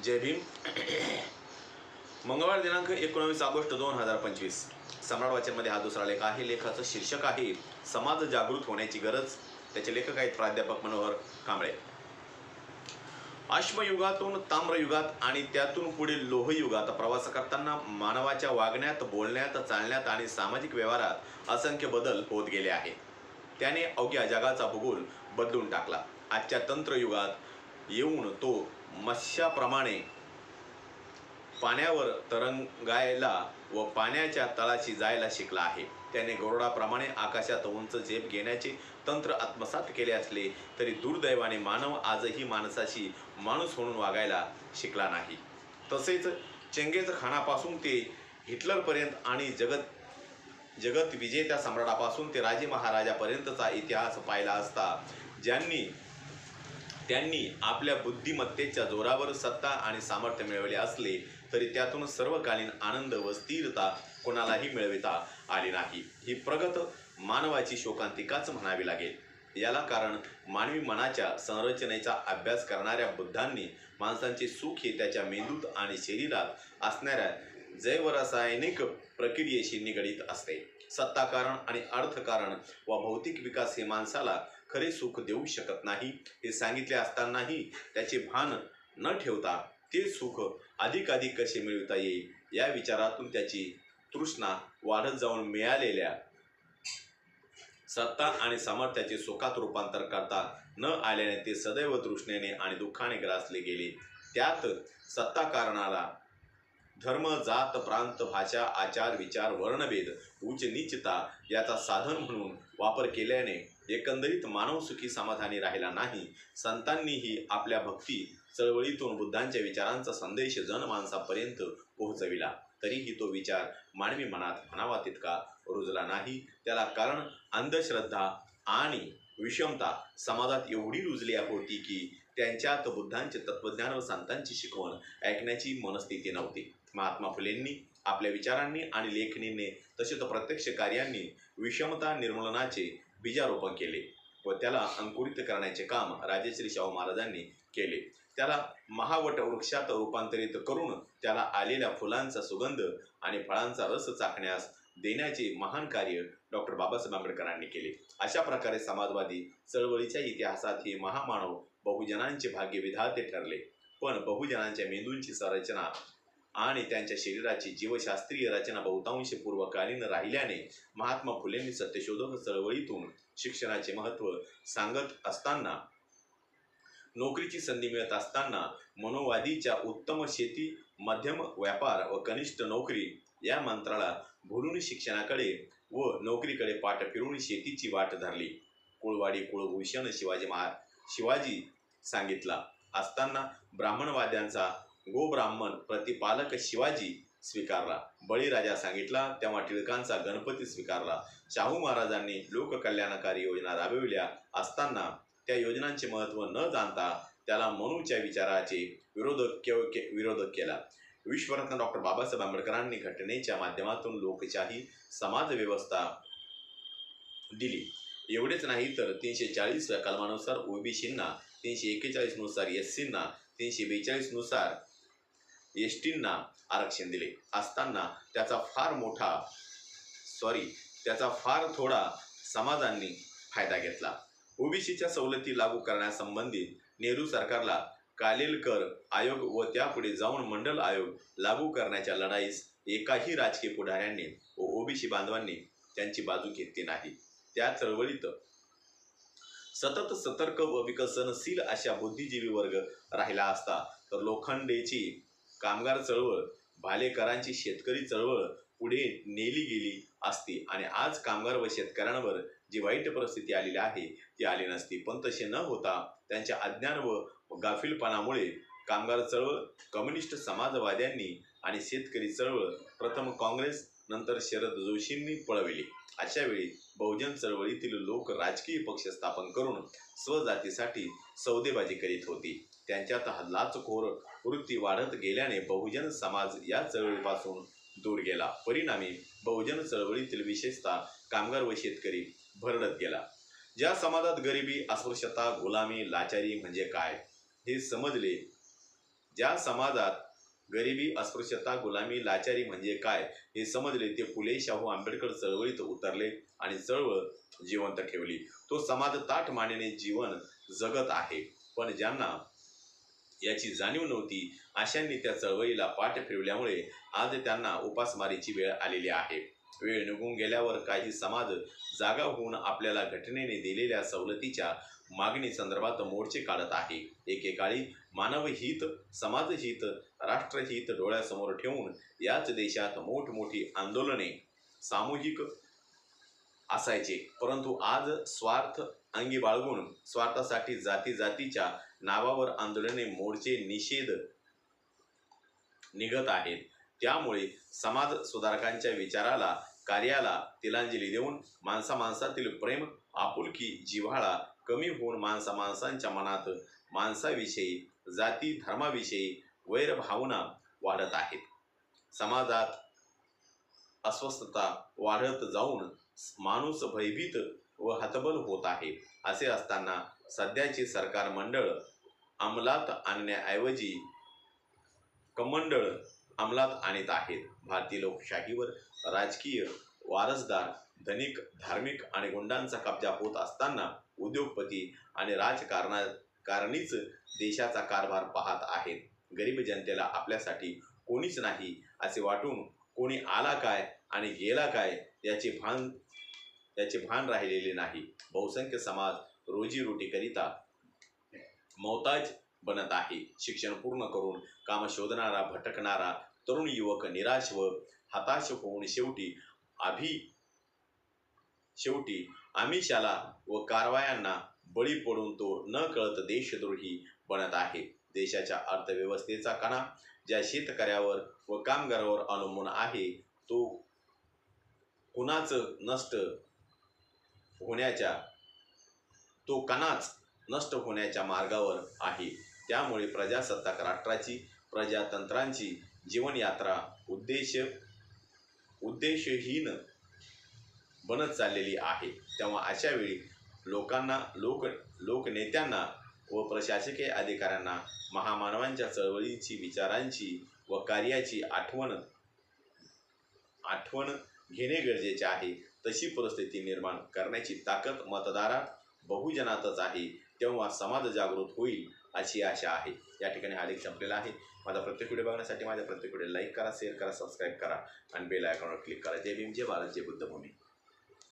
जय भीम. मंगळवार दिनांक 19 ऑगस्ट 2025. सम्राट वाचनमध्ये हा दुसरा लेख आहे. लेखाचं शीर्षक आहे समाज जागृत होण्याची गरज. त्याचे लेखक आहेत प्राध्यापक मनोहर कांबळे. अश्मयुगातून ताम्रयुगात आणि त्यातून पुढील लोहयुगात प्रवास करताना मानवाच्या वागण्यात, बोलण्यात, चालण्यात आणि सामाजिक व्यवहारात असंख्य बदल होत गेले आहेत. त्याने अवघ्या जगाचा भूगोल बदलून टाकला. आजच्या तंत्रयुगात येऊन तो मत्स्याप्रमाणे पाण्यावर तरंगायला व पाण्याच्या तळाशी जायला शिकला आहे. त्याने गरुडाप्रमाणे आकाशात उंच झेप घेण्याचे तंत्र आत्मसात केले असले तरी दुर्दैवाने मानव आजही माणसाशी माणूस म्हणून वागायला शिकला नाही. तसेच चंगेज खानापासून ते हिटलरपर्यंत आणि जगत विजेत्या सम्राटापासून ते राजे महाराजापर्यंतचा इतिहास पाहिला असता त्यांनी आपल्या बुद्धिमत्तेच्या जोरावर सत्ता आणि सामर्थ्य मिळवले असले तरी त्यातून सर्वकालीन आनंद व स्थिरता कोणालाही मिळविता आली नाही. ही प्रगत मानवाची शोकांतिकाच म्हणावी लागेल. याला कारण मानवी मनाच्या संरचनेचा अभ्यास करणाऱ्या बुद्धांनी माणसांचे सुख हे त्याच्या मेंदूत आणि शरीरात असणाऱ्या जैवरासायनिक प्रक्रियेशी निगडीत असते. सत्ताकारण आणि अर्थकारण व भौतिक विकास हे माणसाला खरे सुख देऊ शकत नाही हे सांगितले असतानाही त्याचे भान न ठेवता ते सुख अधिकाधिक कसे मिळविता येईल या विचारातून त्याची तृष्णा वाढत जाऊन मिळालेल्या सत्ता आणि सामर्थ्याचे सुखात रूपांतर करता न आल्याने ते सदैव तृष्णेने आणि दुःखाने ग्रासले गेले. त्यात सत्ताकारणाला धर्म, जात, प्रांत, भाषा, आचार, विचार, वर्णभेद, उच्च नीचता याचा साधन म्हणून वापर केल्याने एकंदरीत मानव सुखी समाधानी राहिला नाही. संतांनीही आपल्या भक्ती चळवळीतून बुद्धांच्या विचारांचा संदेश जनमानसापर्यंत पोहोचविला तरीही तो विचार मानवी मनात म्हणावा तितका रुजला नाही. त्याला कारण अंधश्रद्धा आणि विषमता समाजात एवढी रुजली होती की त्यांच्यात बुद्धांचे तत्वज्ञान व संतांची शिकवण ऐकण्याची मनस्थिती नव्हती. महात्मा फुलेंनी आपल्या विचारांनी आणि लेखणीने तसेच प्रत्यक्ष कार्यांनी विषमता निर्मूलनाचे बीजारोपण केले व त्याला अंकुरित करण्याचे काम राजश्री शाहू महाराजांनी केले. त्याला महावट वृक्षात रूपांतरित करून त्याला आलेल्या फुलांचा सुगंध आणि फळांचा रस चाखण्यास देण्याचे महान कार्य डॉक्टर बाबासाहेब आंबेडकरांनी केले. अशा प्रकारे समाजवादी चळवळीच्या इतिहासात हे महामानव बहुजनांचे भाग्यविधाते ठरले. पण बहुजनांच्या मेंदूंची संरचना आणि त्यांच्या शरीराची जीवशास्त्रीय रचना बहुतांश पूर्वकालीन राहिल्याने महात्मा फुलेंनी सत्यशोधक चळवळीतून शिक्षणाचे महत्त्व सांगत असताना, नोकरीची संधी मिळत असताना मनोवादीच्या उत्तम शेती, मध्यम व्यापार व कनिष्ठ नोकरी या मंत्राला भुलून शिक्षणाकडे व नोकरीकडे पाठ फिरून शेतीची वाट धरली. कुळवाडी कुळभूषण शिवाजी सांगितला असताना ब्राह्मणवाद्यांचा गोब्राह्मण प्रतिपालक शिवाजी स्वीकारला. बळीराजा सांगितला तेव्हा टिळकांचा गणपती स्वीकारला. शाहू महाराजांनी लोककल्याणकारी योजना राबविल्या असताना त्या योजनांचे महत्त्व न जाणता त्याला मनूच्या विचाराचे विरोधक केला. विश्वरत्न डॉक्टर बाबासाहेब आंबेडकरांनी घटनेच्या माध्यमातून लोकशाही समाजव्यवस्था दिली. एवढेच नाही तर 340 कलमानुसार ओबीसींना, 341 नुसार एससींना, 342 नुसार एसटींना आरक्षण दिले असताना त्याचा फार थोडा समाजांनी फायदा घेतला. ओबीसीच्या सवलती लागू करण्यासंबंधित नेहरू सरकारला कालेलकर आयोग व त्यापुढे जाऊन मंडल आयोग लागू करण्याच्या लढाईस एकाही राजकीय पुढाऱ्यांनी व ओबीसी बांधवांनी त्यांची बाजू घेतली नाही. त्या चळवळीत सतत सतर्क व विकसनशील अशा बुद्धिजीवी वर्ग राहिला असता तर लोखंडेची कामगार चळवळ, भालेकरांची शेतकरी चळवळ पुढे नेली गेली असती आणि आज कामगार व शेतकऱ्यांवर जी वाईट परिस्थिती आलेली आहे ती आली नसती. पण तसे न होता त्यांच्या अज्ञान व गाफीलपणामुळे कामगार चळवळ कम्युनिस्ट समाजवाद्यांनी आणि शेतकरी चळवळ प्रथम काँग्रेस नंतर शरद जोशींनी पळविली. अशावेळी बहुजन चळवळीतील लोक राजकीय पक्ष स्थापन करून स्वजातीसाठी सौदेबाजी करीत होती. त्यांच्यात लाचखोर वृत्ती वाढत गेल्याने बहुजन समाज या चळवळीपासून दूर गेला. परिणामी बहुजन चळवळीतील विशेषतः कामगार व शेतकरी भरडत गेला. ज्या समाजात गरिबी, अस्पृश्यता, गुलामी, लाचारी म्हणजे काय हे समजले, ज्या समाजात गरिबी, अस्पृश्यता, गुलामी, लाचारी म्हणजे काय हे समजले ते फुले शाहू आंबेडकर चळवळीत उतरले आणि चळवळ जिवंत ठेवली. तो समाज ताठ मानेने जीवन जगत आहे, पण ज्यांना याची जाणीव नव्हती अशांनी त्या चळवळीला पाठ फिरवल्यामुळे आज त्यांना उपासमारीची वेळ आलेली आहे. वेळ निघून गेल्यावर काही समाज जागा होऊन आपल्याला घटनेने दिलेल्या सवलतीच्या मागणी संदर्भात मोर्चे काढत आहे. एकेकाळी मानवहित, समाजहित, राष्ट्रहित डोळ्यासमोर ठेवून याच देशात मोठमोठी आंदोलने सामूहिक असायचे, परंतु आज स्वार्थ अंगी बाळगून स्वार्थासाठी जाती जातीच्या नावावर आंदोलने, मोर्चे, निषेध निघत आहेत. त्यामुळे समाज सुधारकांच्या विचाराला, कार्याला तिलांजली देऊन माणसामाणसातील प्रेम, आपुलकी, जिव्हाळा कमी होऊन माणसामाणसांच्या मनात माणसाविषयी, जाती धर्माविषयी वैरभावना वाढत आहेत. समाजात अस्वस्थता वाढत जाऊन माणूस भयभीत व हतबल होत आहे. असे असताना सध्याचे सरकार मंडळ अंमलात आणण्याऐवजी कमंडळ अंमलात आणत आहेत. भारतीय लोकशाहीवर राजकीय वारसदार, धनिक, धार्मिक आणि गुंडांचा कब्जा होत असताना उद्योगपती आणि राजकारणीच देशाचा कारभार पाहत आहेत. गरीब जनतेला आपल्यासाठी कोणीच नाही असे वाटून कोणी आला काय आणि गेला काय याचे भान राहिलेले नाही. बहुसंख्य समाज रोजीरोटीकरिता मोहताज बनत आहे. शिक्षण पूर्ण करून काम शोधणारा, भटकणारा तरुण युवक निराश व हताश होऊन शेवटी आमिषाला व कारवायांना बळी पडून तो न कळत देशद्रोही बनत आहे. देशाच्या अर्थव्यवस्थेचा कणा ज्या शेतकऱ्यावर व कामगारावर अवलंबून आहे तो कणाच नष्ट होण्याच्या मार्गावर आहे. त्यामुळे प्रजासत्ताक राष्ट्राची, प्रजातंत्राची जीवनयात्रा उद्देशहीन बनत चाललेली आहे. तेव्हा अशावेळी लोकनेत्यांना व प्रशासकीय अधिकाऱ्यांना महामानवांच्या चळवळीची, विचारांची व कार्याची आठवण घेणे गरजेचे आहे. तशी परिस्थिती निर्माण करण्याची ताकद मतदारात, बहुजनातच आहे. तेव्हा समाज जागृत होईल अशी आशा आहे. या ठिकाणी हा लेख संपलेला आहे. माझा प्रत्येक व्हिडिओ बघण्यासाठी माझ्या प्रत्येक व्हिडिओ लाईक करा, शेअर करा, सबस्क्राईब करा आणि बेल आयकॉनवर क्लिक करा. जय भीम, जय भारत, जय बुद्धभूमी.